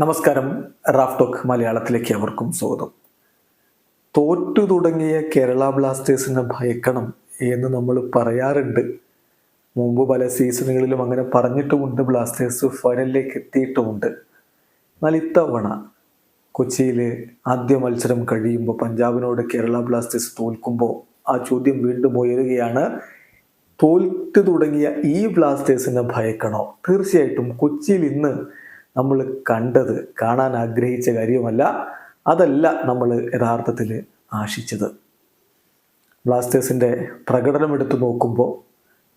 നമസ്കാരം. Raf talk മലയാളത്തിലേക്ക് അവർക്കും സ്വാഗതം. തോറ്റു തുടങ്ങിയ കേരള ബ്ലാസ്റ്റേഴ്സിനെ ഭയക്കണം എന്ന് നമ്മൾ പറയാറുണ്ട്. മുമ്പ് പല സീസണുകളിലും അങ്ങനെ പറഞ്ഞിട്ടുമുണ്ട്. ബ്ലാസ്റ്റേഴ്സ് ഫൈനലിലേക്ക് എത്തിയിട്ടുമുണ്ട്. എന്നാൽ ഇത്തവണ കൊച്ചിയിൽ ആദ്യ മത്സരം കഴിയുമ്പോൾ പഞ്ചാബിനോട് കേരള ബ്ലാസ്റ്റേഴ്സ് തോൽക്കുമ്പോൾ ആ ചോദ്യം വീണ്ടും ഉയരുകയാണ്. തോറ്റു തുടങ്ങിയ ഈ ബ്ലാസ്റ്റേഴ്സിനെ ഭയക്കണോ? തീർച്ചയായിട്ടും കൊച്ചിയിൽ ഇന്ന് നമ്മൾ കാണാൻ ആഗ്രഹിച്ച കാര്യമല്ല, അതല്ല നമ്മൾ യഥാർത്ഥത്തിൽ ആശിച്ചത്. ബ്ലാസ്റ്റേഴ്സിൻ്റെ പ്രകടനം എടുത്തു നോക്കുമ്പോൾ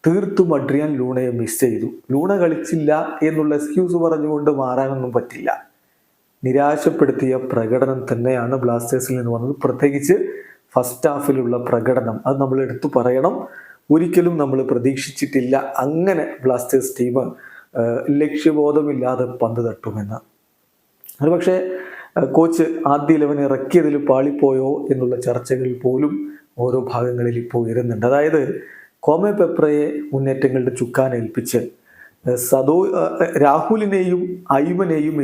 തീർത്തും അഡ്രിയാൻ ലൂണയെ മിസ് ചെയ്തു. ലൂണ കളിച്ചില്ല എന്നുള്ള എക്സ്ക്യൂസ് പറഞ്ഞുകൊണ്ട് മാറാനൊന്നും പറ്റില്ല. നിരാശപ്പെടുത്തിയ പ്രകടനം തന്നെയാണ് ബ്ലാസ്റ്റേഴ്സിൽ നിന്ന് വന്നത്. പ്രത്യേകിച്ച് ഫസ്റ്റ് ഹാഫിലുള്ള പ്രകടനം അത് നമ്മൾ എടുത്തു പറയണം. ഒരിക്കലും നമ്മൾ പ്രതീക്ഷിച്ചിട്ടില്ല അങ്ങനെ ബ്ലാസ്റ്റേഴ്സ് ടീം ലക്ഷ്യബോധമില്ലാതെ പന്ത് തട്ടുമെന്ന്. ഒരുപക്ഷെ കോച്ച് ആദ്യ 11 ഇറക്കിയതിൽ പാളിപ്പോയോ എന്നുള്ള ചർച്ചകൾ പോലും ഓരോ ഭാഗങ്ങളിൽ ഇപ്പോൾ ഉയരുന്നുണ്ട്. അതായത് കോമെ പെപ്രയെ മുന്നേറ്റങ്ങളുടെ ചുക്കാൻ ഏൽപ്പിച്ച് രാഹുലിനെയും ഐമനെയും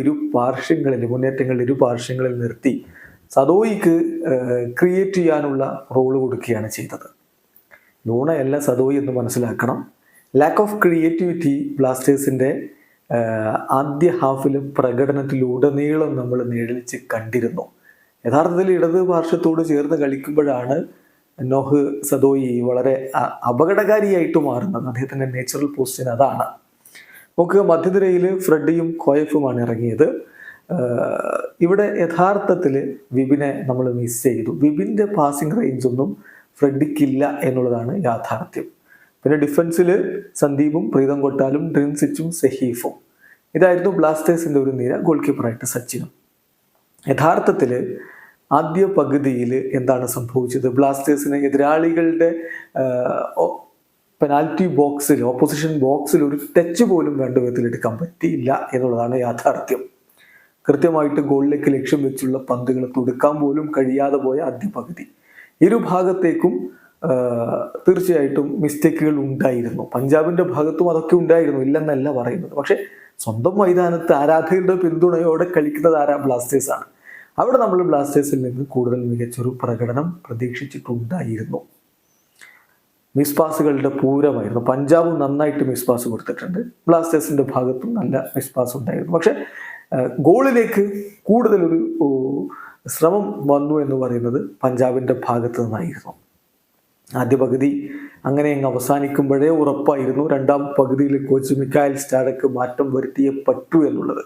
മുന്നേറ്റങ്ങളുടെ ഇരു പാർശ്വങ്ങളിൽ നിർത്തി സദോയിക്ക് ക്രിയേറ്റ് ചെയ്യാനുള്ള റോള് കൊടുക്കുകയാണ് ചെയ്തത്. ലൂണയല്ല സദോയി എന്ന് മനസ്സിലാക്കണം. ലാക്ക് ഓഫ് ക്രിയേറ്റിവിറ്റി ബ്ലാസ്റ്റേഴ്സിൻ്റെ ആദ്യ ഹാഫിലെ പ്രകടനത്തിലുടനീളം നമ്മൾ നിഴലിച്ച് കണ്ടിരുന്നു. യഥാർത്ഥത്തിൽ ഇടത് പാർശ്വത്തോട് ചേർന്ന് കളിക്കുമ്പോഴാണ് നോഹ് സദോയി വളരെ അപകടകാരിയായിട്ട് മാറുന്നത്. അദ്ദേഹത്തിൻ്റെ നേച്ചുറൽ പൊസിഷൻ അതാണ്. നമുക്ക് മധ്യനിരയിൽ ഫ്രെഡിയും കോയഫുമാണ് ഇറങ്ങിയത്. ഇവിടെ യഥാർത്ഥത്തിൽ വിപിനെ നമ്മൾ മിസ് ചെയ്തു. വിപിൻ്റെ പാസിംഗ് റേഞ്ച് ഒന്നും ഫ്രെഡിക്കില്ല എന്നുള്ളതാണ് യാഥാർത്ഥ്യം. പിന്നെ ഡിഫൻസിൽ സന്ദീപും പ്രീതം കൊട്ടാലും ഡ്രിൻസിച്ചും സഹീഫും ഇതായിരുന്നു ബ്ലാസ്റ്റേഴ്സിൻ്റെ ഒരു നിര. ഗോൾ കീപ്പറായിട്ട് സച്ചിനും. യഥാർത്ഥത്തിൽ ആദ്യ പകുതിയിൽ എന്താണ് സംഭവിച്ചത്? ബ്ലാസ്റ്റേഴ്സിന് എതിരാളികളുടെ പെനാൽറ്റി ബോക്സിൽ, ഓപ്പോസിഷൻ ബോക്സിൽ ഒരു ടച്ച് പോലും വേണ്ട വിധത്തിൽ എടുക്കാൻ പറ്റിയില്ല എന്നുള്ളതാണ് യാഥാർത്ഥ്യം. കൃത്യമായിട്ട് ഗോളിലേക്ക് ലക്ഷ്യം വെച്ചുള്ള പന്തുകൾ തൊടുക്കാൻ പോലും കഴിയാതെ പോയ ആദ്യ പകുതി. ഇരുഭാഗത്തേക്കും തീർച്ചയായിട്ടും മിസ്റ്റേക്കുകൾ ഉണ്ടായിരുന്നു. പഞ്ചാബിൻ്റെ ഭാഗത്തും അതൊക്കെ ഉണ്ടായിരുന്നു, ഇല്ലെന്നല്ല പറയുന്നത്. പക്ഷെ സ്വന്തം മൈതാനത്ത് ആരാധകരുടെ പിന്തുണയോടെ കളിക്കുന്നത് ബ്ലാസ്റ്റേഴ്സാണ്. അവിടെ നമ്മൾ ബ്ലാസ്റ്റേഴ്സിൽ നിന്ന് കൂടുതൽ മികച്ചൊരു പ്രകടനം പ്രതീക്ഷിച്ചിട്ടുണ്ടായിരുന്നു. മിസ് പാസുകളുടെ പൂരമായിരുന്നു. പഞ്ചാബ് നന്നായിട്ട് മിസ് പാസ് കൊടുത്തിട്ടുണ്ട്. ബ്ലാസ്റ്റേഴ്സിൻ്റെ ഭാഗത്തും നല്ല മിസ് പാസ് ഉണ്ടായിരുന്നു. പക്ഷെ ഗോളിലേക്ക് കൂടുതലൊരു ശ്രമം വന്നു എന്ന് പറയുന്നത് പഞ്ചാബിൻ്റെ ഭാഗത്ത് നിന്നായിരുന്നു. ആദ്യ പകുതി അങ്ങനെ അങ്ങ് അവസാനിക്കുമ്പോഴേ ഉറപ്പായിരുന്നു രണ്ടാം പകുതിയിൽ കോച്ച് മിക്കായൽ സ്റ്റാഡക്ക് മാറ്റം വരുത്തിയേ പറ്റൂ എന്നുള്ളത്.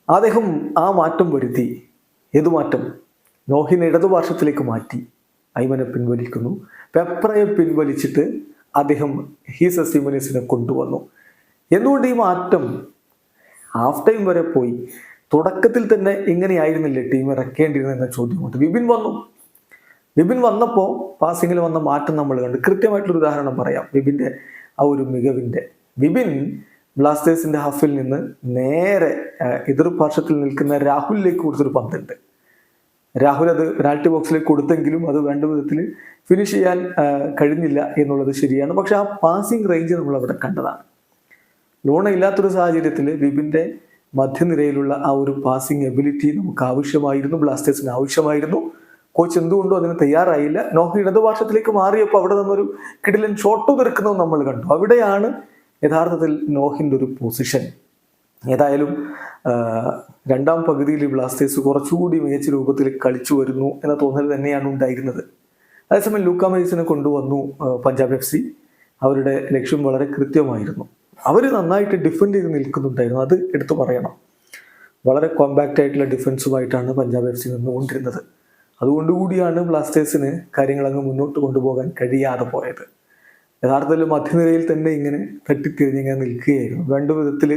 അദ്ദേഹം ആ മാറ്റം വരുത്തി. ഏതു മാറ്റം? നോഹിനെ ഇടതുപാർശ്വത്തിലേക്ക് മാറ്റി. ഐമനെ പിൻവലിക്കുന്നു. പെപ്രയെ പിൻവലിച്ചിട്ട് അദ്ദേഹം ഹീസസ് സിമോനസിനെ കൊണ്ടുവന്നു. എന്തുകൊണ്ട് ഈ മാറ്റം? ഹാഫ് ടൈം വരെ പോയി. തുടക്കത്തിൽ തന്നെ ഇങ്ങനെയായിരുന്നില്ലേ ടീം ഇറക്കേണ്ടിയിരുന്നെന്ന ചോദ്യമുണ്ട്. വിപിൻ വന്നപ്പോൾ പാസിങ്ങിൽ വന്ന മാറ്റം നമ്മൾ കണ്ടു. കൃത്യമായിട്ടൊരു ഉദാഹരണം പറയാം വിപിൻ്റെ ആ ഒരു മികവിൻ്റെ. വിപിൻ ബ്ലാസ്റ്റേഴ്സിൻ്റെ ഹാഫിൽ നിന്ന് നേരെ എതിർ പാർശ്വത്തിൽ നിൽക്കുന്ന രാഹുലിലേക്ക് കൊടുത്തൊരു പന്തുണ്ട്. രാഹുൽ അത് പെനാൽറ്റി ബോക്സിലേക്ക് കൊടുത്തെങ്കിലും അത് വേണ്ട വിധത്തിൽ ഫിനിഷ് ചെയ്യാൻ കഴിഞ്ഞില്ല എന്നുള്ളത് ശരിയാണ്. പക്ഷെ ആ പാസിംഗ് റേഞ്ച് നമ്മൾ അവിടെ കണ്ടതാണ്. ലൂണ ഇല്ലാത്തൊരു സാഹചര്യത്തിൽ വിപിൻ്റെ മധ്യനിരയിലുള്ള ആ ഒരു പാസിംഗ് എബിലിറ്റി നമുക്ക് ആവശ്യമായിരുന്നു, ബ്ലാസ്റ്റേഴ്സിന് ആവശ്യമായിരുന്നു. കോച്ച് എന്തുകൊണ്ടോ അതിന് തയ്യാറായില്ല. നോഹ് ഇടതുപാർശ്വത്തിലേക്ക് മാറിയപ്പോൾ അവിടെ നിന്നൊരു കിടിലൻ ഷോട്ട് തീർക്കുന്നത് നമ്മൾ കണ്ടു. അവിടെയാണ് യഥാർത്ഥത്തിൽ നോഹിൻ്റെ ഒരു പൊസിഷൻ. ഏതായാലും രണ്ടാം പകുതിയിൽ ബ്ലാസ്റ്റേഴ്സ് കുറച്ചുകൂടി മികച്ച രൂപത്തിൽ കളിച്ചു വരുന്നു എന്ന തോന്നൽ തന്നെയാണ് ഉണ്ടായിരുന്നത്. അതേസമയം ലൂക്ക മെയ്സിനെ കൊണ്ടുവന്നു പഞ്ചാബ് FC. അവരുടെ ലക്ഷ്യം വളരെ കൃത്യമായിരുന്നു. അവർ നന്നായിട്ട് ഡിഫെൻഡ് ചെയ്ത് നിൽക്കുന്നുണ്ടായിരുന്നു, അത് എടുത്തു പറയണം. വളരെ കോമ്പാക്റ്റ് ആയിട്ടുള്ള ഡിഫൻസുമായിട്ടാണ് പഞ്ചാബ് FC നിന്നുകൊണ്ടിരുന്നത്. അതുകൊണ്ടുകൂടിയാണ് ബ്ലാസ്റ്റേഴ്സിന് കാര്യങ്ങളങ്ങ് മുന്നോട്ട് കൊണ്ടുപോകാൻ കഴിയാതെ പോയത്. യഥാർത്ഥത്തിൽ മധ്യനിരയിൽ തന്നെ ഇങ്ങനെ തട്ടിത്തിരിഞ്ഞിങ്ങനെ നിൽക്കുകയായിരുന്നു. വേണ്ട വിധത്തിൽ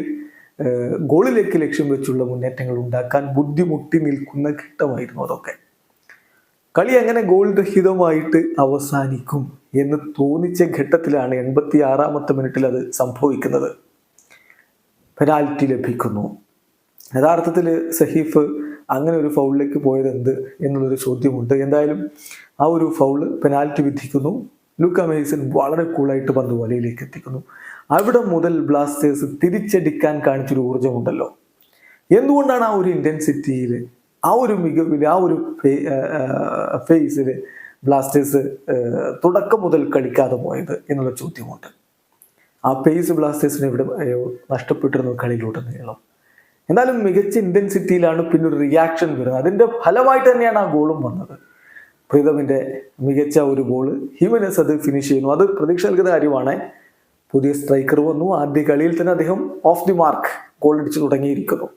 ഗോളിലേക്ക് ലക്ഷ്യം വെച്ചുള്ള മുന്നേറ്റങ്ങൾ ഉണ്ടാക്കാൻ ബുദ്ധിമുട്ടി നിൽക്കുന്ന ഘട്ടമായിരുന്നു അതൊക്കെ. കളി അങ്ങനെ ഗോൾ രഹിതമായിട്ട് അവസാനിക്കും എന്ന് തോന്നിച്ച ഘട്ടത്തിലാണ് 86ാമത്തെ മിനിറ്റിൽ അത് സംഭവിക്കുന്നത്. പെനാൽറ്റി ലഭിക്കുന്നു. യഥാർത്ഥത്തിൽ സഹീഫ് അങ്ങനെ ഒരു ഫൗളിലേക്ക് പോയത് എന്ത് എന്നുള്ളൊരു ചോദ്യമുണ്ട്. എന്തായാലും ആ ഒരു ഫൗള് പെനാൽറ്റി വിധിക്കുന്നു. ലൂക്ക മെയ്സൺ വളരെ കൂളായിട്ട് പന്ത് വലയിലേക്ക് എത്തിക്കുന്നു. അവിടെ മുതൽ ബ്ലാസ്റ്റേഴ്സ് തിരിച്ചടിക്കാൻ കാണിച്ചൊരു ഊർജ്ജമുണ്ടല്ലോ. എന്തുകൊണ്ടാണ് ആ ഒരു ഇൻറ്റൻസിറ്റിയിൽ, ആ ഒരു മികവിൽ, ആ ഒരു ഫേസിൽ ബ്ലാസ്റ്റേഴ്സ് തുടക്കം മുതൽ കളിക്കാതെ പോയത് എന്നുള്ള ചോദ്യമുണ്ട്. ആ പേസ് ബ്ലാസ്റ്റേഴ്സിന് ഇവിടെ നഷ്ടപ്പെട്ടിരുന്നു കളിയിലുടനീളം. എന്നാലും മികച്ച ഇൻറ്റൻസിറ്റിയിലാണ് പിന്നെ ഒരു റിയാക്ഷൻ വരുന്നത്. അതിൻ്റെ ഫലമായിട്ട് തന്നെയാണ് ആ ഗോളും വന്നത്. പ്രീതമിൻ്റെ മികച്ച ഒരു ഗോള് ഹിമനസ് അത് ഫിനിഷ് ചെയ്യുന്നു. അത് പ്രതീക്ഷ നൽകുന്ന കാര്യമാണ്. പുതിയ സ്ട്രൈക്കർ വന്നു, ആദ്യ കളിയിൽ തന്നെ അദ്ദേഹം ഓഫ് ദി മാർക്ക് ഗോൾ അടിച്ച് തുടങ്ങിയിരിക്കുന്നു.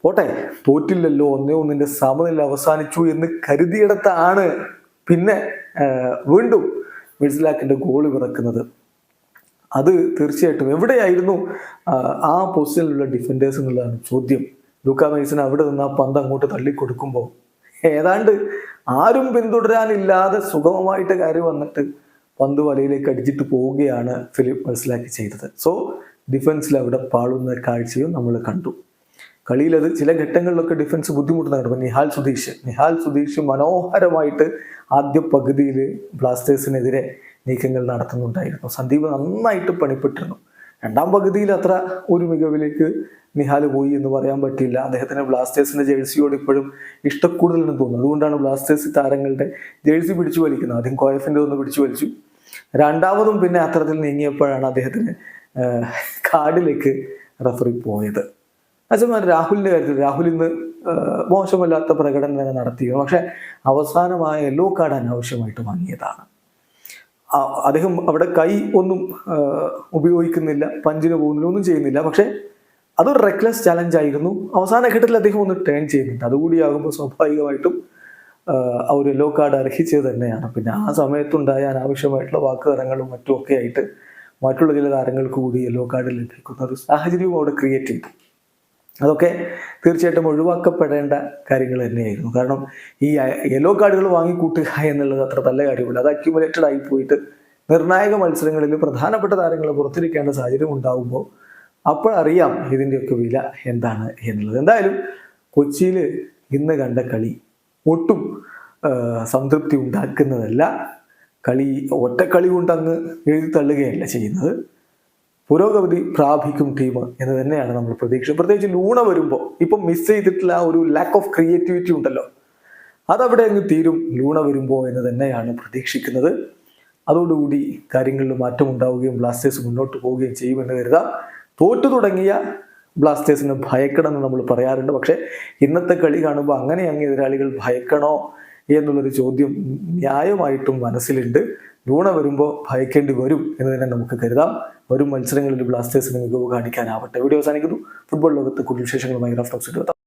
പോട്ടെ, തോറ്റില്ലല്ലോ, 1-1 സമനില അവസാനിച്ചു എന്ന് കരുതിയിടത്താണ് പിന്നെ വീണ്ടും മിഡ്സിലാക്കിൻ്റെ ഗോൾ പിറക്കുന്നത്. അത് തീർച്ചയായിട്ടും എവിടെയായിരുന്നു ആ പൊസിഷനിലുള്ള ഡിഫൻഡേഴ്സ് എന്നുള്ളതാണ് ചോദ്യം. ലൂക്കാ മെയ്സൺ അവിടെ നിന്ന് ആ പന്ത് അങ്ങോട്ട് തള്ളിക്കൊടുക്കുമ്പോൾ ഏതാണ്ട് ആരും പിന്തുടരാനില്ലാതെ സുഗമമായിട്ട് കയറി വന്നിട്ട് പന്ത് വലയിലേക്ക് അടിച്ചിട്ട് പോവുകയാണ് ഫിലിപ്പ് മെഴ്സിലാക്കി ചെയ്തത്. സോ ഡിഫൻസിൽ അവിടെ പാളുന്ന കാഴ്ചയും നമ്മൾ കണ്ടു. കളിയിൽ അത് ചില ഘട്ടങ്ങളിലൊക്കെ ഡിഫൻസ് ബുദ്ധിമുട്ടുന്നുണ്ട്. നിഹാൽ സുധീഷ് മനോഹരമായിട്ട് ആദ്യ പകുതിയിൽ ബ്ലാസ്റ്റേഴ്സിനെതിരെ നീക്കങ്ങൾ നടത്തുന്നുണ്ടായിരുന്നു. സന്ദീപ് നന്നായിട്ട് പണിപ്പെട്ടിരുന്നു. രണ്ടാം പകുതിയിൽ അത്ര ഒരു മികവിലേക്ക് നിഹാൽ പോയി എന്ന് പറയാൻ പറ്റില്ല. അദ്ദേഹത്തിന് ബ്ലാസ്റ്റേഴ്സിന്റെ ജേഴ്സിയോട് ഇപ്പോഴും ഇഷ്ടക്കൂടുതലെന്ന് തോന്നുന്നു. അതുകൊണ്ടാണ് ബ്ലാസ്റ്റേഴ്സ് താരങ്ങളുടെ ജേഴ്സി പിടിച്ചു വലിക്കുന്നത്. ആദ്യം കോയഫിൻ്റെ ഒന്ന് പിടിച്ചു വലിച്ചു, രണ്ടാമതും പിന്നെ അത്തരത്തിൽ നീങ്ങിയപ്പോഴാണ് അദ്ദേഹത്തിന് കാർഡിലേക്ക് റഫറി പോയത്. അതേസമയം രാഹുലിൻ്റെ കാര്യത്തിൽ രാഹുൽ ഇന്ന് മോശമല്ലാത്ത പ്രകടനം തന്നെ നടത്തിയിരുന്നു. പക്ഷെ അവസാനമായ യെല്ലോ കാർഡ് അനാവശ്യമായിട്ട് വാങ്ങിയതാണ്. അദ്ദേഹം അവിടെ കൈ ഒന്നും ഉപയോഗിക്കുന്നില്ല, പഞ്ചിന് പോകുന്നില്ല, ഒന്നും ചെയ്യുന്നില്ല. പക്ഷെ അതൊരു റെക്ലെസ് ചലഞ്ച് ആയിരുന്നു. അവസാന ഘട്ടത്തിൽ അദ്ദേഹം ഒന്ന് ടേൺ ചെയ്യുന്നുണ്ട്. അതുകൂടിയാകുമ്പോൾ സ്വാഭാവികമായിട്ടും ആ ഒരു യെല്ലോ കാർഡ് അർഹിച്ചത് തന്നെയാണ്. പിന്നെ ആ സമയത്തുണ്ടായ അനാവശ്യമായിട്ടുള്ള വാക്കുതരങ്ങളും മറ്റുമൊക്കെ ആയിട്ട് മറ്റുള്ള ചില താരങ്ങൾക്ക് കൂടി യെല്ലോ കാർഡ് ലഭിക്കുന്ന ഒരു സാഹചര്യവും അവിടെ ക്രിയേറ്റ് ചെയ്തു. അതൊക്കെ തീർച്ചയായിട്ടും ഒഴിവാക്കപ്പെടേണ്ട കാര്യങ്ങൾ തന്നെയായിരുന്നു. കാരണം ഈ യെല്ലോ കാർഡുകൾ വാങ്ങിക്കൂട്ടുക എന്നുള്ളത് അത്ര നല്ല കാര്യമില്ല. അത് അക്യുമുലേറ്റഡ് ആയി പോയിട്ട് നിർണായക മത്സരങ്ങളിൽ പ്രധാനപ്പെട്ട താരങ്ങൾ പുറത്തിരിക്കേണ്ട സാഹചര്യം ഉണ്ടാകുമ്പോൾ അപ്പോഴറിയാം ഇതിൻ്റെയൊക്കെ വില എന്താണ് എന്നുള്ളത്. എന്തായാലും കൊച്ചിയിൽ ഇന്ന് കണ്ട കളി ഒട്ടും സംതൃപ്തി ഉണ്ടാക്കുന്നതല്ല. കളി ഒറ്റക്കളി കൊണ്ട് അങ്ങ് എഴുതി തള്ളുകയല്ല ചെയ്യുന്നത്. പുരോഗതി പ്രാപിക്കും ടീം എന്ന് തന്നെയാണ് നമ്മൾ പ്രതീക്ഷ. പ്രത്യേകിച്ച് ലൂണ വരുമ്പോൾ ഇപ്പം മിസ് ചെയ്തിട്ടുള്ള ആ ഒരു ലാക്ക് ഓഫ് ക്രിയേറ്റിവിറ്റി ഉണ്ടല്ലോ, അതവിടെ അങ്ങ് തീരും ലൂണ വരുമ്പോൾ എന്ന് തന്നെയാണ് പ്രതീക്ഷിക്കുന്നത്. അതോടുകൂടി കാര്യങ്ങളിൽ മാറ്റം ഉണ്ടാവുകയും ബ്ലാസ്റ്റേഴ്സ് മുന്നോട്ട് പോവുകയും ചെയ്യുമെന്ന് കരുതാം. തോറ്റു തുടങ്ങിയ ബ്ലാസ്റ്റേഴ്സിന് ഭയക്കണമെന്ന് നമ്മൾ പറയാറുണ്ട്. പക്ഷേ ഇന്നത്തെ കളി കാണുമ്പോൾ അങ്ങനെ അങ്ങ് എതിരാളികൾ ഭയക്കണോ എന്നുള്ളൊരു ചോദ്യം ന്യായമായിട്ടും മനസ്സിലുണ്ട്. ലൂണ വരുമ്പോൾ ഭയക്കേണ്ടി വരും എന്ന് തന്നെ നമുക്ക് കരുതാം. വരും മത്സരങ്ങളിൽ ബ്ലാസ്റ്റേഴ്സിന് മികവ് കാണിക്കാനാവട്ടെ. വീഡിയോ അവസാനിക്കുന്നു. ഫുട്ബോൾ ലോകത്ത് കൂടുതൽ വിശേഷങ്ങളുമായി റഫ് ടോക്സ്.